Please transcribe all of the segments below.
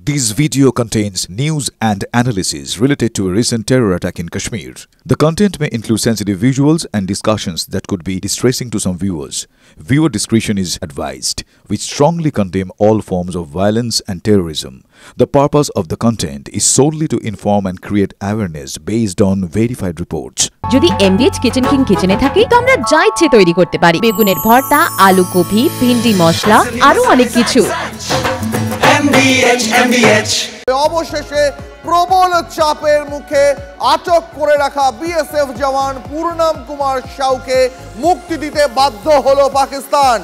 This video contains news and analysis related to a recent terror attack in Kashmir. The content may include sensitive visuals and discussions that could be distressing to some viewers. Viewer discretion is advised. We strongly condemn all forms of violence and terrorism. The purpose of the content is solely to inform and create awareness based on verified reports. যদি এমবিএচ kitchen king কিচেনে থাকে তো আমরা যা ইচ্ছে তৈরি করতে পারি। বেগুনের ভর্তা, আলু কফি, ভিন্ডি মশলা আরো অনেক কিছু। অবশেষে প্রবল চাপের মুখে আটক করে রাখা বিএসএফ জওয়ান পূর্ণম কুমার সাউকে মুক্তি দিতে বাধ্য হলো পাকিস্তান।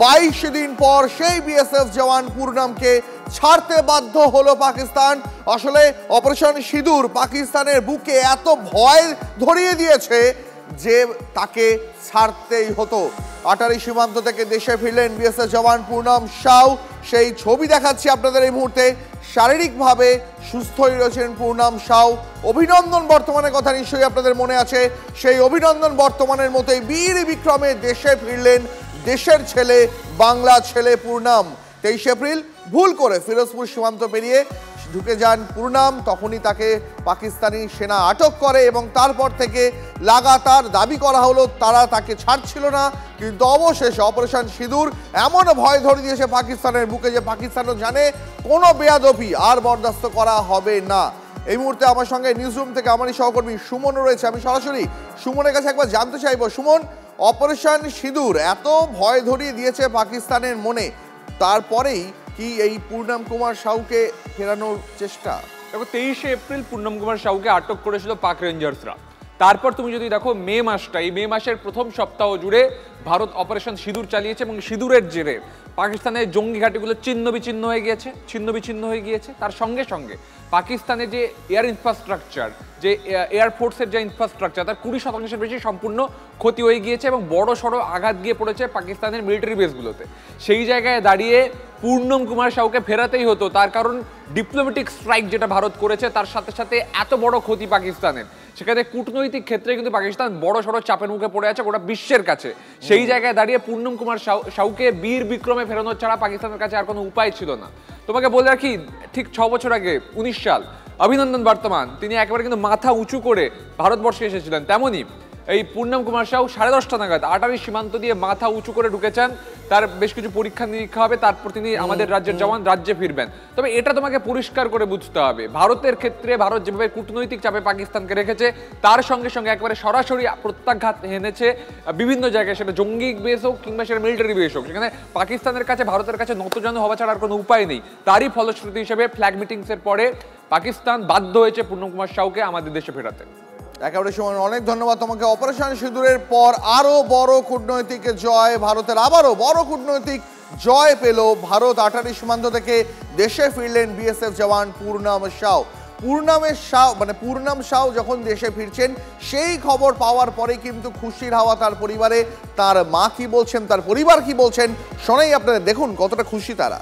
22 দিন পর সেই বিএসএফ জওয়ান পূর্ণমকে ছাড়তে বাধ্য হলো পাকিস্তান। আসলে অপারেশন সিঁদুর পাকিস্তানের বুকে এত ভয় ধরিয়ে দিয়েছে যে তাকে ছাড়তেই হতো। আটারি সীমান্ত থেকে দেশে ফিরলেন বিএসএফ জওয়ান পূর্ণম সাউ। সেই ছবি দেখাচ্ছি আপনাদের এই মুহূর্তে। শারীরিকভাবে সুস্থই রয়েছেন পূর্ণম সাউ। অভিনন্দন বর্তমানের কথা নিশ্চয়ই আপনাদের মনে আছে। সেই অভিনন্দন বর্তমানের মতোই বীর বিক্রমে দেশে ফিরলেন দেশের ছেলে, বাংলা ছেলে পূর্ণম। 23 এপ্রিল ভুল করে ফিরোজপুর সীমান্ত পেরিয়ে ঢুকে যান পূর্ণম। তখনই তাকে পাকিস্তানি সেনা আটক করে এবং তারপর থেকে লাগাতার দাবি করা হলো তারা তাকে ছাড়ছিল না, কিন্তু অবশেষে অপারেশন সিঁদুর এমন ভয় ধরে দিয়েছে পাকিস্তানের বুকে যে পাকিস্তানও জানে কোনো বেয়াদবি আর বরদাস্ত করা হবে না। এই মুহূর্তে আমার সঙ্গে নিউজরুম থেকে আমারই সহকর্মী সুমন রয়েছে। আমি সরাসরি সুমনের কাছে একবার জানতে চাইবো, সুমন, অপারেশন সিঁদুর এত ভয় ধরিয়ে দিয়েছে পাকিস্তানের মনে, তারপরেই কি এই পূর্ণম কুমার সাউকে ফেরানোর চেষ্টা? দেখো, 23 এপ্রিল পূর্ণম কুমার সাউকে আটক করেছিল পাক রেঞ্জার্সরা। তারপর তুমি যদি দেখো মে মাসটা, এই মে মাসের প্রথম সপ্তাহ জুড়ে ভারত অপারেশন সিঁদুর চালিয়েছে এবং সিঁদুরের জেরে পাকিস্তানের জঙ্গি ঘাঁটিগুলো ছিন্ন বিচ্ছিন্ন হয়ে গিয়েছে। তার সঙ্গে সঙ্গে পাকিস্তানের যে এয়ার ইনফ্রাস্ট্রাকচার, যে এয়ারফোর্সের যে ইনফ্রাস্ট্রাকচার, তার 20% বেশি সম্পূর্ণ ক্ষতি হয়ে গিয়েছে এবং বড় সড়ো আঘাত গিয়ে পড়েছে পাকিস্তানের মিলিটারি বেসগুলোতে। সেই জায়গায় দাঁড়িয়ে পূর্ণম কুমার সাউকে ফেরাতেই হতো, তার কারণ ডিপ্লোম্যাটিক স্ট্রাইক যেটা ভারত করেছে তার সাথে সাথে এত বড় ক্ষতি পাকিস্তানের, সেখানে কূটনৈতিক ক্ষেত্রে কিন্তু পাকিস্তান বড় সড়ো চাপের মুখে পড়ে আছে গোটা বিশ্বের কাছে। সেই জায়গায় দাঁড়িয়ে পূর্ণম কুমার সাউকে বীর বিক্রমে ফেরানো ছাড়া পাকিস্তানের কাছে আর কোনো উপায় ছিল না। তোমাকে বলে রাখি, ঠিক 6 বছর আগে 19 সাল অভিনন্দন বর্তমান তিনি একেবারে কিন্তু মাথা উঁচু করে ভারতবর্ষে এসেছিলেন। তেমনই এই পূর্ণম কুমার সাউ 10:30 নাগাদ আটারি সীমান্ত দিয়ে মাথা উঁচু করে ঢুকেছেন। তার বেশ কিছু পরীক্ষা নিরীক্ষা হবে, তারপর তিনি আমাদের রাজ্যের জওয়ান রাজ্যে ফিরবেন। তবে এটা তোমাকে পরিষ্কার করে বুঝতে হবে, ভারতের ক্ষেত্রে ভারত যেভাবে কূটনৈতিক চাপে পাকিস্তানকে রেখেছে তার সঙ্গে সঙ্গে একেবারে সরাসরি প্রত্যাঘাত এনেছে বিভিন্ন জায়গায়, সেটা জঙ্গি বেস হোক কিংবা সেটা মিলিটারি বেস হোক। সেখানে পাকিস্তানের কাছে ভারতের কাছে নতজানু হওয়া ছাড়া আর কোনো উপায় নেই। তারই ফলশ্রুতি হিসেবে ফ্ল্যাগ মিটিংসের পরে পাকিস্তান বাধ্য হয়েছে পূর্ণম কুমার সাউকে আমাদের দেশে ফেরাতে। একেবারে সময় অনেক ধন্যবাদ তোমাকে। অপারেশন সিঁদুরের পর আরো বড় কূটনৈতিক জয় ভারতের, আবারও বড় কূটনৈতিক জয় পেল ভারত। আটারি সীমান্ত থেকে দেশে ফিরলেন বিএসএফ জওয়ান পূর্ণম সাউ। পূর্ণম সাউ যখন দেশে ফিরছেন সেই খবর পাওয়ার পরে কিন্তু খুশির হাওয়া তার পরিবারে। তার মা কি বলছেন, তার পরিবার কি বলছেন শোনাই আপনাদের, দেখুন কতটা খুশি তারা।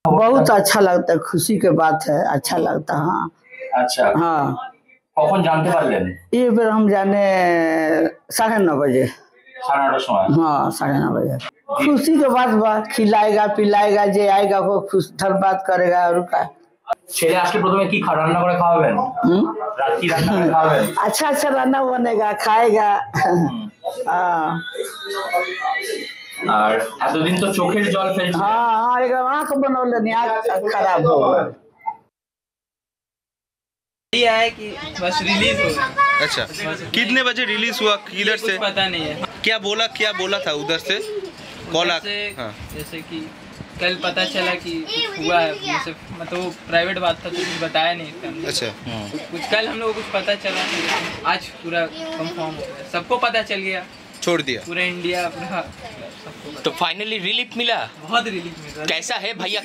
बहुत अच्छा लगता है, खुशी के बात है, अच्छा लगता है। हाँ अच्छा, हाँ। কখন জানতে পারলেন? ये फिर हम जाने 9:30 बजे। 9:30 সময়? हाँ 9:30 बजे। खुशी के बात बा, खिलाएगा पिलाएगा, जे आएगा वो खुश धन्यवाद करेगा। और का ছেলে আসলে প্রথমে কি রান্না করে খাওয়াবেন? রাত কি রান্না করে খাওয়াবেন? अच्छा अच्छा खाना बनेगा, खाएगा। हाँ। আর এতদিন তো চোখের জল ফেলছে। हाँ हाँ, एक आँख बनौले नहीं, आँख खराब हो गया। ये है कि बस रिलीज हो गया। अच्छा, कितने बजे रिलीज हुआ, किधर से? पता नहीं है। क्या बोला था उधर से? कॉल हाँ। जैसे कि कल पता चला कि हुआ है, जैसे मतलब प्राइवेट बात था तो कुछ बताया नहीं इसका। अच्छा, कुछ कल हम लोग को कुछ पता चला, आज पूरा कंफर्म हो गया, सबको पता चल गया, छोड़ दिया पूरा इंडिया पूरा। तो फाइनली रिलीफ मिला? बहुत रिलीफ मिला। कैसा है भैया?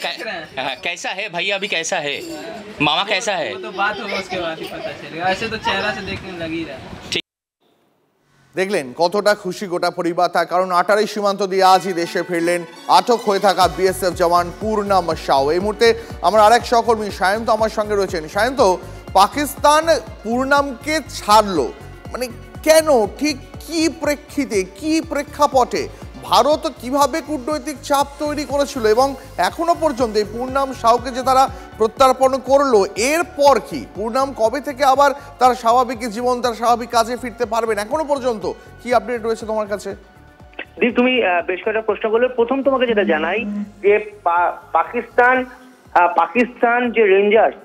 कैसा है भैया? अभी कैसा है? मामा कैसा है? वो तो बात होगा उसके बाद ही पता चलेगा, ऐसे तो चेहरा से देखने लग ही रहा है। দেখলেন কতটা খুশি গোটা পরিবার, তার কারণ আটারি সীমান্ত দিয়ে আজই দেশে ফিরলেন আটক হয়ে থাকা বিএসএফ জওয়ান পূর্ণম সাউ। এই মুহূর্তে আমার আরেক সহকর্মী সায়ন্ত আমার সঙ্গে রয়েছেন। সায়ন্ত, পাকিস্তান পূর্ণমকে ছাড়লো মানে কেন, ঠিক কি প্রেক্ষিতে, কি প্রেক্ষাপটে? ভারত কিভাবে কূটনৈতিক চাপ তৈরি করেছিল এবং এখনো পর্যন্ত এই পূর্ণাম সাউকে যে তারা প্রত্যার্পণ করলো, এরপর কি পূর্ণাম কবে থেকে আবার তার স্বাভাবিক জীবন, তার স্বাভাবিক কাজে ফিরতে পারবেন? এখনো পর্যন্ত কি আপডেট রয়েছে তোমার কাছে? দীপ, তুমি বেশ কয়েকটা প্রশ্ন করলে। প্রথম তোমাকে যেটা জানাই যে পাকিস্তান যে রেঞ্জার্স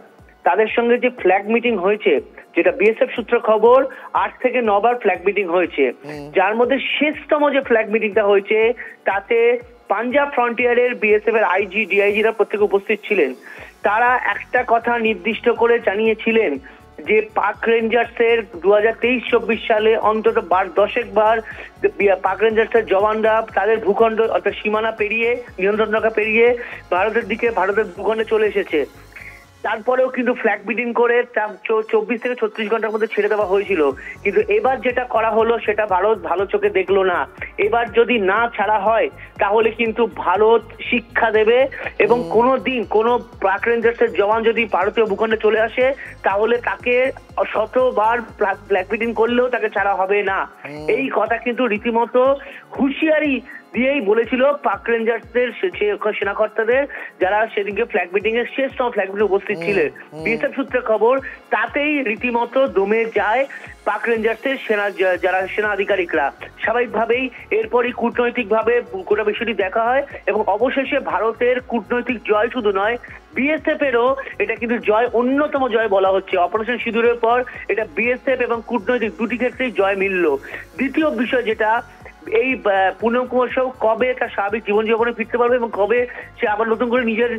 তাদের সঙ্গে যে ফ্ল্যাগ মিটিং হয়েছে, যেটা বিএসএফ সূত্র খবর 8 থেকে 9 বার ফ্ল্যাগ মিটিং হয়েছে, যার মধ্যে শেষতম যে ফ্ল্যাগ মিটিংটা হয়েছে তাতে পাঞ্জাব ফ্রন্টিয়ারের বিএসএফ এর আইজি ডিআইজিরা প্রত্যেকে উপস্থিত ছিলেন। তারা একটা কথা নির্দিষ্ট করে জানিয়েছিলেন যে পাক রেঞ্জার্সের 2023-24 সালে অন্তত 10 বার পাক রেঞ্জার্সের জওয়ানরা তাদের ভূখণ্ড অর্থাৎ সীমানা পেরিয়ে, নিয়ন্ত্রণ রেখা পেরিয়ে ভারতের ভূখণ্ডে চলে এসেছে। তারপরেও কিন্তু ফ্ল্যাগ মিটিং করে 24 থেকে 36 ঘন্টার মধ্যে ছেড়ে দেওয়া হয়েছিল। কিন্তু এবার যেটা করা হলো সেটা ভারত ভালো চোখে দেখলো না। এবার যদি না ছাড়া হয় তাহলে কিন্তু ভারত শিক্ষা দেবে এবং কোনোদিন কোনো পাক রেঞ্জার্সের জওয়ান যদি ভারতীয় ভূখণ্ডে চলে আসে তাহলে তাকে শতবার ফ্ল্যাগ মিটিং করলেও তাকে ছাড়া হবে না। এই কথা কিন্তু রীতিমতো হুঁশিয়ারি দিয়েই বলেছিল পাক রেঞ্জার্সদের সেনাকর্তাদের, যারা সেদিনকে ফ্ল্যাগ মিটিং এর শেষতম ফ্ল্যাগ মিটিং উপস্থিত ছিলেন। বিএসএফ সূত্রে খবর তাতেই রীতিমতো দমে যায় পাক রেঞ্জার্সের যারা সেনা আধিকারিকরা। স্বাভাবিকভাবেই এরপরই কূটনৈতিকভাবে গোটা বিষয়টি দেখা হয় এবং অবশেষে ভারতের কূটনৈতিক জয় শুধু নয়, বিএসএফ এরও এটা কিন্তু জয়, অন্যতম জয় বলা হচ্ছে। অপারেশন সিঁদুরের পর এটা বিএসএফ এবং কূটনৈতিক দুটি ক্ষেত্রেই জয় মিলল। দ্বিতীয় বিষয় যেটা, এই পুনম কুমার সাউ কবে তার স্বাভাবিক জীবনযাপনে ফিরতে পারবে এবং কবে সে আবার নতুন করে নিজের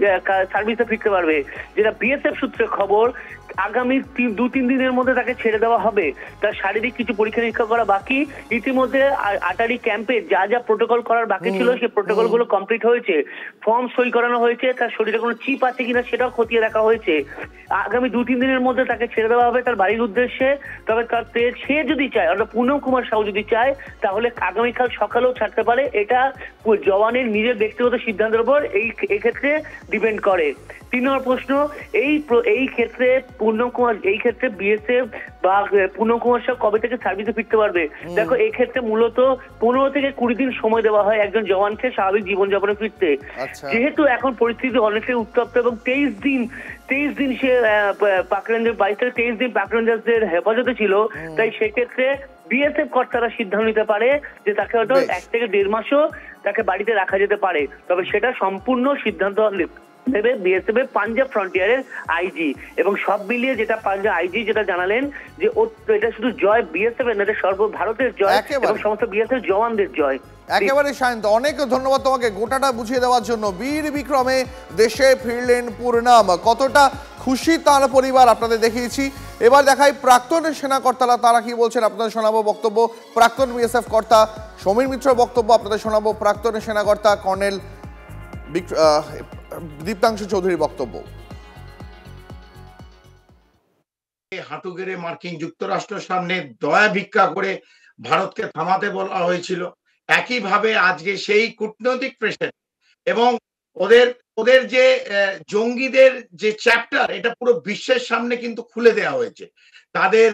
সার্ভিসে ফিরতে পারবে, যেটা বিএসএফ সূত্রে খবর আগামী 2-3 দিনের মধ্যে তাকে ছেড়ে দেওয়া হবে। তার শারীরিক কিছু পরীক্ষা নিরীক্ষা করা বাকি। ইতিমধ্যে আটারি ক্যাম্পে যা যা প্রোটোকল করার বাকি ছিল সেই প্রোটোকল গুলো কমপ্লিট হয়েছে, ফর্ম সই করানো হয়েছে, তার শরীরে কোনো চিপ আছে কিনা সেটাও খতিয়ে দেখা হয়েছে। আগামী 2-3 দিনের মধ্যে তাকে ছেড়ে দেওয়া হবে তার বাড়ির উদ্দেশ্যে। তবে সে যদি চায়, অর্থাৎ পুনম কুমার সাউ যদি চায় তাহলে আগামীকাল সকালেও ছাড়তে পারে। এটা জওয়ানের নিজের ব্যক্তিগত সিদ্ধান্তের উপর এই ক্ষেত্রে ডিপেন্ড করে। 3 নম্বর প্রশ্ন, এই ক্ষেত্রে বিএসএফ বা পুনম কুমার সাউ কবে থেকে সার্ভিসে ফিরতে পারবে? দেখো, এই ক্ষেত্রে মূলত 15 থেকে 20 দিন সময় দেওয়া হয় একজন জওয়ানকে স্বাভাবিক জীবনযাপনে ফিরতে। যেহেতু এখন পরিস্থিতি অনেকটাই উত্তপ্ত এবং 23 দিন সে পাক রেঞ্জার 22 থেকে 23 দিন পাক রেঞ্জার্সদের হেফাজতে ছিল, তাই সেক্ষেত্রে বিএসএফ কর্তারা সিদ্ধান্ত নিতে পারে যে তাকে হয়তো 1 থেকে 1.5 মাসও তাকে বাড়িতে রাখা যেতে পারে। তবে সেটা সম্পূর্ণ সিদ্ধান্ত নেবে বিএসএফ এর পাঞ্জাব ফ্রন্টিয়ারের আইজি। এবং সব মিলিয়ে যেটা পাঞ্জাব আইজি যেটা জানালেন যে এটা শুধু জয় বিএসএফ এর না, এটা সর্বভারতের জয় এবং সমস্ত বিএসএফ জওয়ানদের জয়। একেবারে শান্ত, অনেক ধন্যবাদ তোমাকে গোটাটা বুঝিয়ে দেওয়ার জন্য। বীর বিক্রমে দেশে ফিরলেন পূর্ণাম, কতটা খুশি তার পরিবার আপনাদের দেখিয়েছি। এবার দেখাই প্রাক্তন সেনাকর্তারা তারা কি বলছেন, আপনাদের শোনাবো বক্তব্য প্রাক্তন বিএসএফ কর্তা সমীর মিত্র বক্তব্য আপনাদের শোনাবো প্রাক্তন সেনাকর্তা কর্নেল দীপ্তাংশু চৌধুরীর বক্তব্য। হাঁটু গেড়ে মার্কিন যুক্তরাষ্ট্রের সামনে দয়া ভিক্ষা করে ভারতকে থামাতে বলা হয়েছিল, একইভাবে আজকে সেই কূটনৈতিক প্রেসার এবং ওদের যে জঙ্গিদের যে চ্যাপ্টার, এটা পুরো বিশ্বের সামনে কিন্তু খুলে দেওয়া হয়েছে। তাদের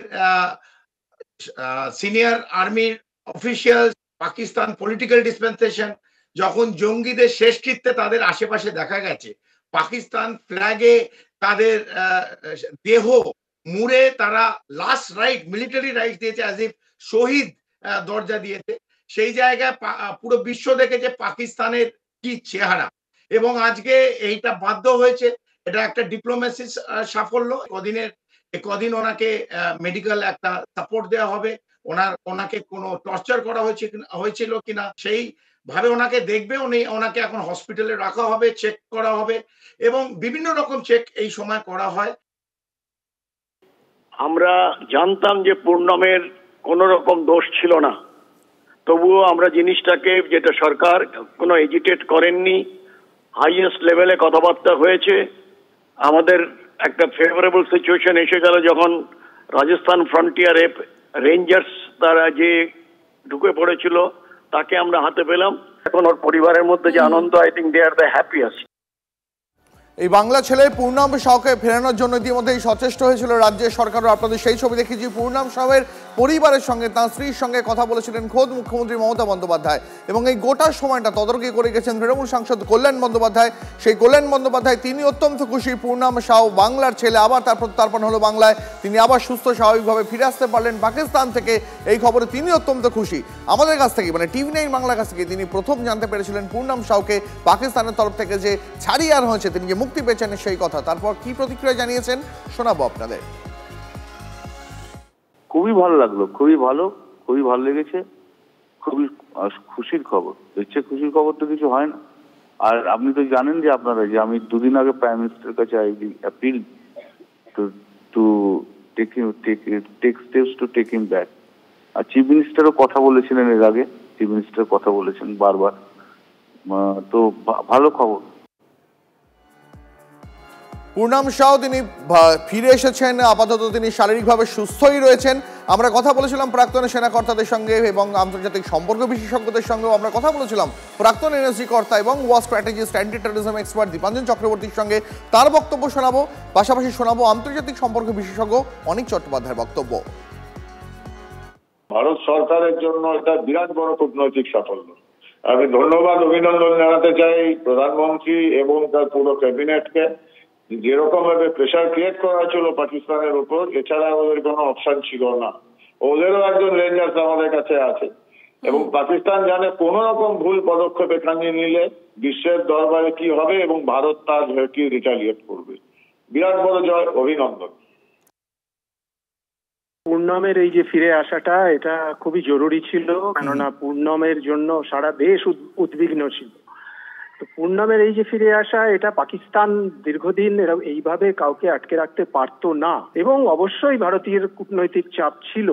সিনিয়র আর্মির অফিসিয়াল, পাকিস্তান পলিটিক্যাল ডিসপেন্সেশন যখন জঙ্গিদের শেষকৃত্যে তাদের আশেপাশে দেখা গেছে, পাকিস্তান ফ্ল্যাগে তাদের দেহ মুড়ে তারা লাস্ট রাইট, মিলিটারি রাইট দিয়েছে, অ্যাজ ইফ শহীদ দরজা দিয়েছে। সেই জায়গায় পুরো বিশ্ব দেখেছে পাকিস্তানের কি চেহারা এবং আজকে এইটা বাধ্য হয়েছে। এটা একটা ডিপ্লোমেসি সাফল্য। কদিন ওনাকে মেডিকেল একটা সাপোর্ট দেওয়া হবে, ওনাকে কোনো টর্চার করা হয়েছিল কিনা সেই ভাবে ওনাকে দেখবে। ওনাকে এখন হসপিটালে রাখা হবে, চেক করা হবে এবং বিভিন্ন রকম চেক এই সময় করা হয়। আমরা জানতাম যে পূর্ণমের কোনো রকম দোষ ছিল না, তবুও আমরা জিনিসটাকে, যেটা সরকার কোনো এজিটেট করেননি, হাইয়েস্ট লেভেলে কথাবার্তা হয়েছে। আমাদের একটা ফেভারেবল সিচুয়েশন এসে গেল যখন রাজস্থান ফ্রন্টিয়ারে রেঞ্জার্স তারা যে ঢুকে পড়েছিল তাকে আমরা হাতে পেলাম। এখন ওর পরিবারের মধ্যে যে আনন্দ, I think they are the happiest. এই বাংলা ছেলে পূর্ণাম সাউকে ফেরানোর জন্য ইতিমধ্যেই সচেষ্ট হয়েছিল রাজ্যের সরকারও। আপনাদের সেই ছবি দেখেছি পূর্ণাম সাউয়ের পরিবারের সঙ্গে, তার স্ত্রীর সঙ্গে কথা বলেছিলেন খোদ মুখ্যমন্ত্রী মমতা বন্দ্যোপাধ্যায়। এবং এই গোটা সময়টা তদারকি করে গেছেন তৃণমূল সাংসদ কল্যাণ বন্দ্যোপাধ্যায়। সেই কল্যাণ বন্দ্যোপাধ্যায় তিনি অত্যন্ত খুশি। পূর্ণাম সাউ বাংলার ছেলে, আবার তার প্রত্যার্পণ হলো বাংলায়, তিনি আবার সুস্থ স্বাভাবিকভাবে ফিরে আসতে পারলেন পাকিস্তান থেকে। এই খবরে তিনি অত্যন্ত খুশি। আমাদের কাছ থেকে, মানে TV9 বাংলার কাছ থেকে তিনি প্রথম জানতে পেরেছিলেন পূর্ণাম সাউকে পাকিস্তানের তরফ থেকে যে ছাড়িয়ে আনা হয়েছে, তিনি যে মুক্তি পেয়েছেন সেই কথা। তারপর কি প্রতিক্রিয়া জানিয়েছেন শোনাবো আপনাদের। খুবই ভালো লাগলো, খুবই ভালো লেগেছে, খুবই খুশির খবর। এর চেয়ে খুশির খবর তো কিছু হয় না। আর আপনি তো জানেন যে আপনারা যে আমি 2 দিন আগে প্রাইম মিনিস্টারের কাছে appeal to take steps to take him back. আর চিফ মিনিস্টারও কথা বলেছিলেন এর আগে, চিফ মিনিস্টার কথা বলেছেন বারবার। তো ভালো খবর। পূর্ণাম সাউ তিনি ফিরে এসেছেন, আপাতত তিনি শারীরিকভাবে সুস্থই রয়েছেন। আমরা কথা বলেছিলাম প্রাক্তন সেনাকর্তাদের সঙ্গে এবং আন্তর্জাতিক সম্পর্ক বিশেষজ্ঞদের সঙ্গেও আমরা কথা বলেছিলাম। প্রাক্তন এনএসজি কর্তা এবং war strategist, anti terrorism expert Dipanjan চক্রবর্তীর সঙ্গে তার বক্তব্য শোনাবো। পাশাপাশি শোনাবো আন্তর্জাতিক সম্পর্ক বিশেষজ্ঞ অনিক চট্টোপাধ্যায়ের বক্তব্য। ভারত সরকারের জন্য এটা বিরাট বড় কূটনৈতিক সাফল্য। আমি ধন্যবাদ, অভিনন্দন জানাতে চাই প্রধানমন্ত্রী এবং তার পুরো ক্যাবিনেটকে। যেরকম ভাবে প্রেশার ক্রিয়েট করা হয়েছিল পাকিস্তানের উপর, এছাড়া ওদের কোনো অপশন ছিল না। ওদেরও একজন রেঞ্জার্স আমাদের কাছে আছে এবং পাকিস্তান জানে কোন রকম ভুল পদক্ষেপ এখানে নিলে বিশ্বের দরবারে কি হবে এবং ভারত তার কি রিটালিয়েট করবে। বিরাট বড় জয়, অভিনন্দন। পূর্ণমের এই যে ফিরে আসাটা, এটা খুবই জরুরি ছিল, কেননা পূর্ণমের জন্য সারা দেশ উদ্বিগ্ন ছিল। তো পূর্ণমের এই যে ফিরে আসা, এটা পাকিস্তান দীর্ঘদিন এইভাবে কাউকে আটকে রাখতে পারতো না এবং অবশ্যই ভারতীয় কূটনৈতিক চাপ ছিল।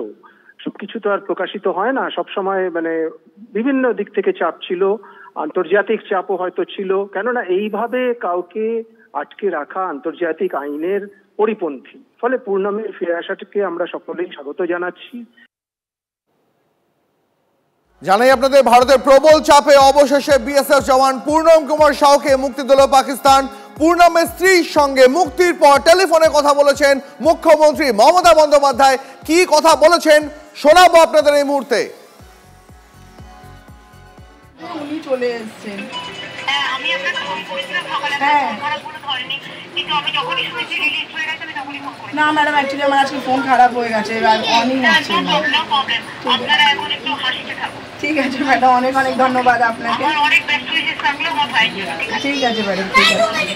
সবকিছু তো আর প্রকাশিত হয় না সবসময়, মানে বিভিন্ন দিক থেকে চাপ ছিল, আন্তর্জাতিক চাপও হয়তো ছিল, কেননা এইভাবে কাউকে আটকে রাখা আন্তর্জাতিক আইনের পরিপন্থী। ফলে পূর্ণমের ফিরে আসাটাকে আমরা সকলেই স্বাগত জানাচ্ছি। জানাই আপনাদের, ভারতের প্রবল চাপে অবশেষে বিএসএফ জওয়ান পূর্ণম কুমার সাউকে মুক্তি দিল পাকিস্তান। পূর্ণমের স্ত্রীর সঙ্গে মুক্তির পর টেলিফোনে কথা বলেছেন মুখ্যমন্ত্রী মমতা বন্দ্যোপাধ্যায়। কি কথা বলেছেন শোনাবো আপনাদের এই মুহূর্তে। উনি চলে এসেছেন। আমি আপনাকে ফোন করেছিলাম সকালে, খারাপ কোনো ধরেনি, কিন্তু আমি যখনই শুনেছি রিলিজ হয়ে গেছে আমি তখনই ফোন করেছি। না ম্যাডাম, অ্যাকচুয়ালি আমার আজকে ফোন খারাপ হয়ে গেছে, অনই হচ্ছে না। নো প্রবলেম, আপনারা এখন একটু হাসিতে থাকুন। ঠিক আছে ম্যাডাম, অনেক অনেক ধন্যবাদ আপনাকে। আমার অনেক বেস্ট উইশেস থাকলো আমার ভাইয়ের জন্য। ঠিক আছে ম্যাডাম, ঠিক আছে।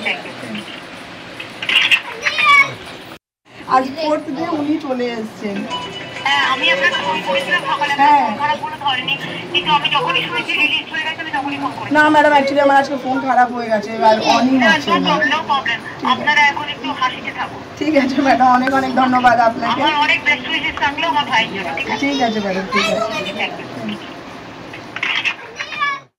আজ ফোর্থ ডে উনি চলে এসেছেন। আমি আপনাকে ফোন করেছিলাম সকালে, খারাপ কোনো ধরেনি, কিন্তু আমি যখনই শুনেছি রিলিজ হয়ে গেছে আমি তখনই ফোন করেছি। না ম্যাডাম, অ্যাকচুয়ালি আমার আজকে ফোন খারাপ হয়ে গেছে, অনই হচ্ছে না। নো প্রবলেম, আপনারা এখন একটু হাসিতে থাকুন। ঠিক আছে ম্যাডাম, অনেক অনেক ধন্যবাদ আপনাকে। আমার অনেক বেস্ট উইশেস থাকলো আমার ভাইয়ের জন্য। ঠিক আছে ম্যাডাম, ঠিক আছে।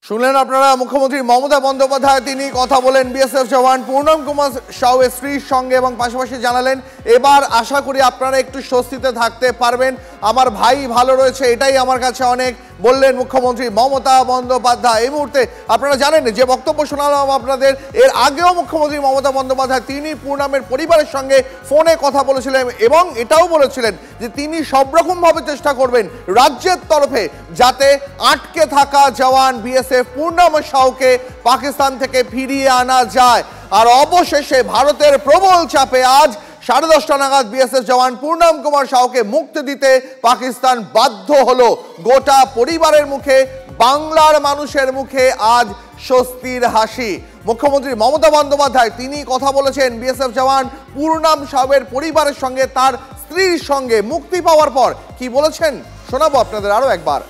শুনলেন আপনারা মুখ্যমন্ত্রী মমতা বন্দ্যোপাধ্যায়, তিনি কথা বলেন বিএসএফ জওয়ান পূর্ণম কুমার সাউয়ের স্ত্রীর সঙ্গে এবং পাশাপাশি জানালেন এবার আশা করি আপনারা একটু স্বস্তিতে থাকতে পারবেন, আমার ভাই ভালো রয়েছে, এটাই আমার কাছে অনেক, বললেন মুখ্যমন্ত্রী মমতা বন্দ্যোপাধ্যায়। এই মুহূর্তে আপনারা জানেন যে বক্তব্য শোনালাম আপনাদের, এর আগেও মুখ্যমন্ত্রী মমতা বন্দ্যোপাধ্যায় তিনি পূর্ণমের পরিবারের সঙ্গে ফোনে কথা বলেছিলেন এবং এটাও বলেছিলেন যে তিনি সব রকমভাবে চেষ্টা করবেন রাজ্যের তরফে যাতে আটকে থাকা জওয়ান বিএসএফ পূর্ণম সাউকে পাকিস্তান থেকে ফিরিয়ে আনা যায়। আর অবশেষে ভারতের প্রবল চাপে আজ 10:30 নাগাদ বিএসএফ জওয়ান পূর্ণম কুমার সাউকে মুক্তি দিতে পাকিস্তান বাধ্য হলো। গোটা পরিবারের মুখে, বাংলার মানুষের মুখে আজ স্বস্তির হাসি। মুখ্যমন্ত্রী মমতা বন্দ্যোপাধ্যায় তিনি কথা বলেছেন বিএসএফ জওয়ান পূর্ণম সাউয়ের পরিবারের সঙ্গে, তার স্ত্রীর সঙ্গে মুক্তি পাওয়ার পর কি বলেছেন শোনাবো আপনাদের আরো একবার।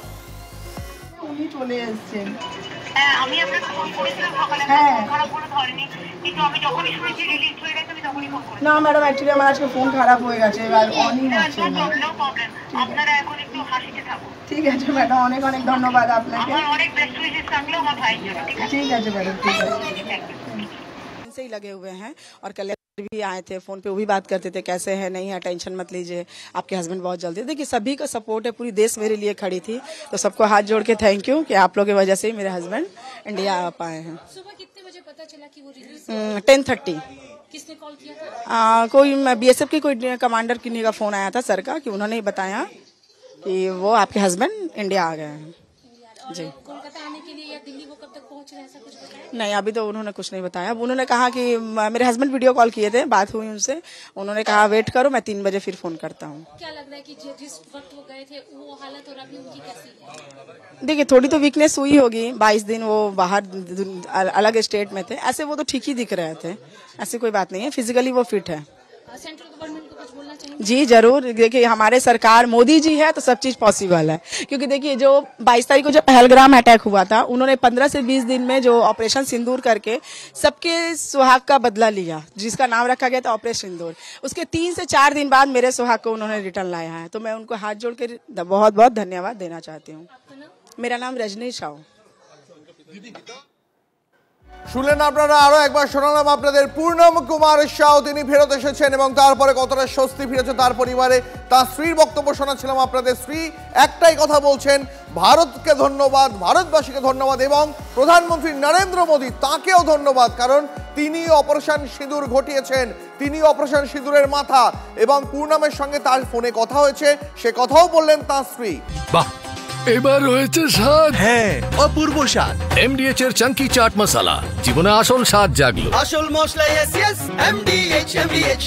উনি চলে এসেছেন। আমি আপনাকে ফোন করেছিলাম সকালে, খারাপ কোনো ধরেনি, কিন্তু আমি যখনই শুনেছি রিলিজ হয়ে গেছে আমি তখনই ফোন করেছি। না ম্যাডাম, অ্যাকচুয়ালি আমার আজকে ফোন খারাপ হয়ে গেছে, অনই হচ্ছে না। নো প্রবলেম, আপনারা এখন একটু হাসিতে থাকুন। ঠিক আছে ম্যাডাম, অনেক অনেক ধন্যবাদ আপনাকে। আমার অনেক বেস্ট উইশেস থাকলো আমার ভাইয়ের জন্য। ঠিক আছে ম্যাডাম, ঠিক আছে। से ही लगे हुए हैं और कलेक्टर भी आए थे, फोन पे वो भी बात करते थे कैसे है, नहीं है, टेंशन मत लीजिए, आपके हस्बैंड बहुत जल्दी। देखिए सभी का सपोर्ट है, पूरी देश मेरे लिए खड़ी थी, तो सबको हाथ जोड़ के थैंक यू कि आप लोगों की वजह से ही मेरे हस्बैंड इंडिया आ पाए हैं। सुबह कितने बजे पता चला कि वो रिलीज? 10:30। किसने कॉल किया था? कोई BSF की कोई कमांडर का फोन आया था सर का, कि उन्होंने बताया कि वो आपके हस्बैंड इंडिया आ गए हैं जी। कोलकाता आने के लिए या दिल्ली वो कब तक पहुंच रहे हैं, ऐसा कुछ बताया? नहीं, अभी तो उन्होंने कुछ नहीं बताया। अब उन्होंने कहा कि मेरे हस्बैंड वीडियो कॉल किए थे, बात हुई उनसे, उन्होंने कहा वेट करो, मैं 3 बजे फिर फोन करता हूँ। क्या लग रहा है कि जिस वक्त वो गए थे वो हालत और अभी उनकी कैसी है? देखिए, थोड़ी तो वीकनेस हुई होगी, 22 दिन वो बाहर अलग स्टेट में थे, ऐसे वो तो ठीक ही दिख रहे थे, ऐसी कोई बात नहीं है, फिजिकली वो फिट है। सेंट्रल गवर्नमेंट को कुछ बोलना चाहिए? जी जरूर, देखिए हमारे सरकार मोदी जी है तो सब चीज पॉसिबल है, क्योंकि देखिए जो 22 तारीख को जो पहलगाम अटैक हुआ था, उन्होंने 15 से 20 दिन में जो ऑपरेशन सिंदूर करके सबके सुहाग का बदला लिया, जिसका नाम रखा गया था ऑपरेशन सिंदूर। उसके 3 से 4 दिन बाद मेरे सुहाग को उन्होंने रिटर्न लाया है, तो मैं उनको हाथ जोड़ के बहुत बहुत धन्यवाद देना चाहती हूँ। मेरा नाम रजनी साहू। শুনলেন আপনারা, আরো একবার শোনালাম আপনাদের পূর্ণম কুমার সাউ, তিনি ফেরত এসেছেন এবং তারপরে কতটা স্বস্তি ফিরেছে তার পরিবারে, তার স্ত্রীর বক্তব্য শোনাচ্ছিলাম আপনাদের। স্ত্রী একটাই কথা বলছেন, ভারতকে ধন্যবাদ, ভারতবাসীকে ধন্যবাদ এবং প্রধানমন্ত্রী নরেন্দ্র মোদী তাকেও ধন্যবাদ, কারণ তিনি অপারেশন সিঁদুর ঘটিয়েছেন, তিনি অপারেশন সিঁদুরের মাথা। এবং পূর্ণমের সঙ্গে তার ফোনে কথা হয়েছে, সে কথাও বললেন তার স্ত্রী। বাহ, এবার রয়েছে স্বাদ, হ্যাঁ অপূর্ব স্বাদ। এমডিএচ এর চাঙ্কি চাট মশলা, জীবনে আসল স্বাদ জাগলো। আসল মশলা এমডিএচ।